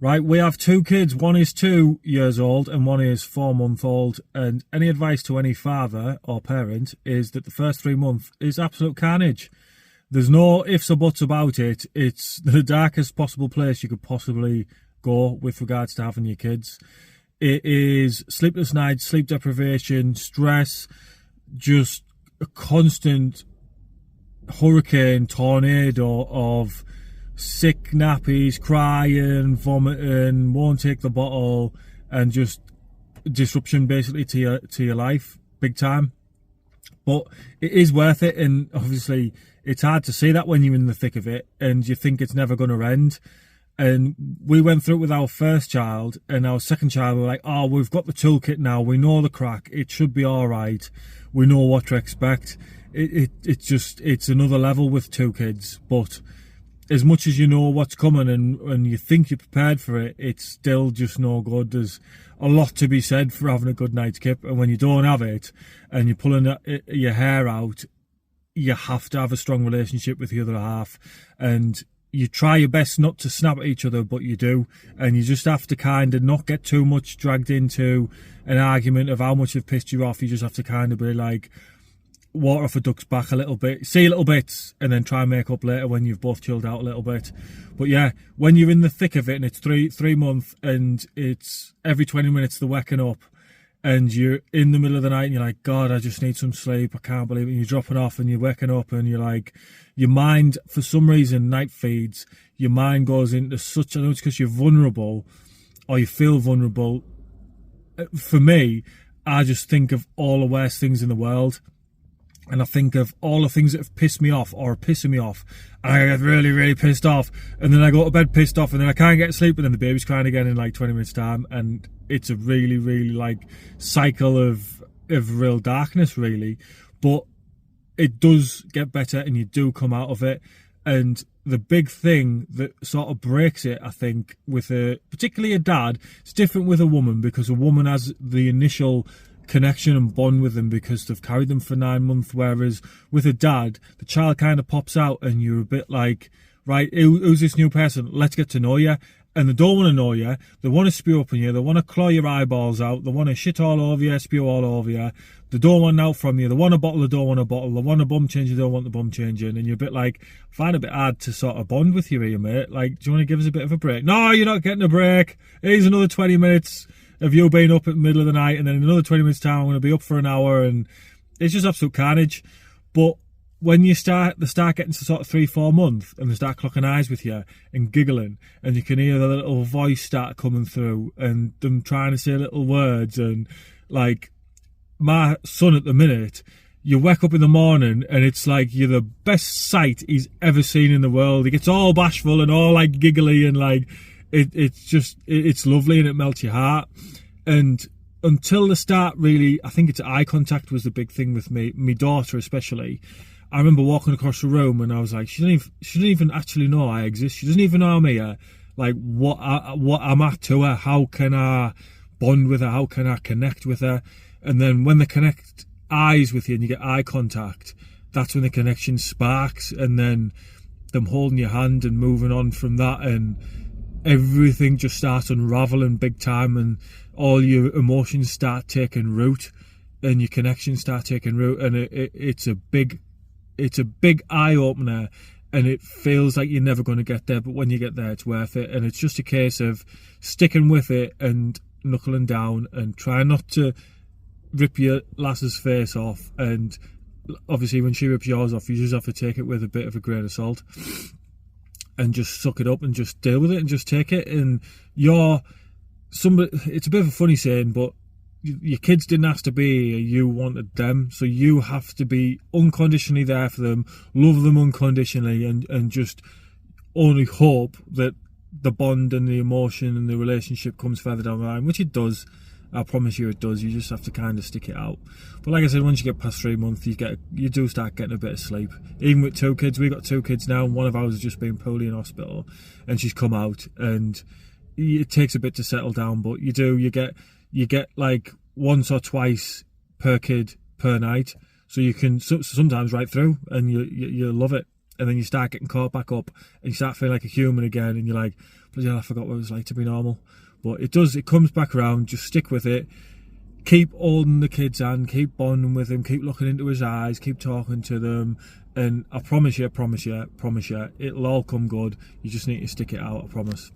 Right, we have two kids. One is 2 years old and one is 4 months old. And any advice to any father or parent is that the first 3 months is absolute carnage. There's no ifs or buts about it. It's the darkest possible place you could possibly go with regards to having your kids. It is sleepless nights, sleep deprivation, stress, just a constant hurricane, tornado of sick nappies, crying, vomiting, won't take the bottle, and just disruption basically to your life, big time. But it is worth it, and obviously it's hard to see that when you're in the thick of it and you think it's never going to end. And we went through it with our first child, and our second child, we're like, oh, we've got the toolkit now, we know the crack, it should be all right, we know what to expect. It's another level with 2 kids, but as much as you know what's coming and you think you're prepared for it, it's still just no good. There's a lot to be said for having a good night's kip, and when you don't have it and you're pulling your hair out, you have to have a strong relationship with the other half, and you try your best not to snap at each other, but you do, and you just have to kind of not get too much dragged into an argument of how much have pissed you off. You just have to kind of be like, water off a duck's back a little bit, see little bits, and then try and make up later when you've both chilled out a little bit. But yeah, when you're in the thick of it and it's three months and it's every 20 minutes they're waking up and you're in the middle of the night and you're like, God, I just need some sleep, I can't believe it, and you're dropping off and you're waking up and you're like, your mind, for some reason, night feeds, your mind goes into such, I know it's because you're vulnerable or you feel vulnerable. For me, I just think of all the worst things in the world. And I think of all the things that have pissed me off or are pissing me off, and I get really, really pissed off, and then I go to bed pissed off, and then I can't get sleep, and then the baby's crying again in like 20 minutes time, and it's a really, really like cycle of real darkness, really. But it does get better, and you do come out of it. And the big thing that sort of breaks it, I think, with particularly a dad, it's different with a woman, because a woman has the initial connection and bond with them because they've carried them for 9 months, whereas with a dad, the child kind of pops out and you're a bit like, right, who's this new person? Let's get to know you. And they don't want to know you, they want to spew up on you, they want to claw your eyeballs out, they want to shit all over you, spew all over you, they don't want out from you, they want a bottle, they don't want a bottle, they want a bum change, they don't want the bum changing, and you're a bit like, I find it a bit hard to sort of bond with you here, mate. Like, do you want to give us a bit of a break? No, you're not getting a break. Here's another 20 minutes of you being up at the middle of the night, and then in another 20 minutes time I'm going to be up for an hour, and it's just absolute carnage. But when they start getting to sort of 3-4 months and they start clocking eyes with you and giggling, and you can hear the little voice start coming through and them trying to say little words, and like my son at the minute, you wake up in the morning and it's like you're the best sight he's ever seen in the world. He gets all bashful and all like giggly, and like it's lovely and it melts your heart. And until the start, really, I think it's eye contact was the big thing with me, my daughter especially. I remember walking across the room and I was like, she doesn't even actually know I exist. She doesn't even know I'm here. Like what I'm at to her. How can I bond with her? How can I connect with her? And then when they connect eyes with you and you get eye contact, that's when the connection sparks, and then them holding your hand and moving on from that, and everything just starts unraveling big time, and all your emotions start taking root and your connections start taking root, and it's a big eye opener, and it feels like you're never going to get there, but when you get there it's worth it. And it's just a case of sticking with it and knuckling down and trying not to rip your lass's face off, and obviously when she rips yours off you just have to take it with a bit of a grain of salt and just suck it up and just deal with it and just take it. And it's a bit of a funny saying, but your kids didn't have to be, you wanted them, so you have to be unconditionally there for them, love them unconditionally, and just only hope that the bond and the emotion and the relationship comes further down the line, which it does. I promise you it does. You just have to kind of stick it out. But like I said, once you get past 3 months, you do start getting a bit of sleep. Even with 2 kids, we've got 2 kids now, and one of ours has just been poorly in hospital, and she's come out, and it takes a bit to settle down, but you get like once or twice per kid per night, so you can sometimes right through, and you love it. and then you start getting caught back up, and you start feeling like a human again, and you're like, bloody hell, I forgot what it was like to be normal. But it comes back around. Just stick with it. Keep holding the kid's hand, keep bonding with him, keep looking into his eyes, keep talking to them, and I promise you, it'll all come good. You just need to stick it out, I promise.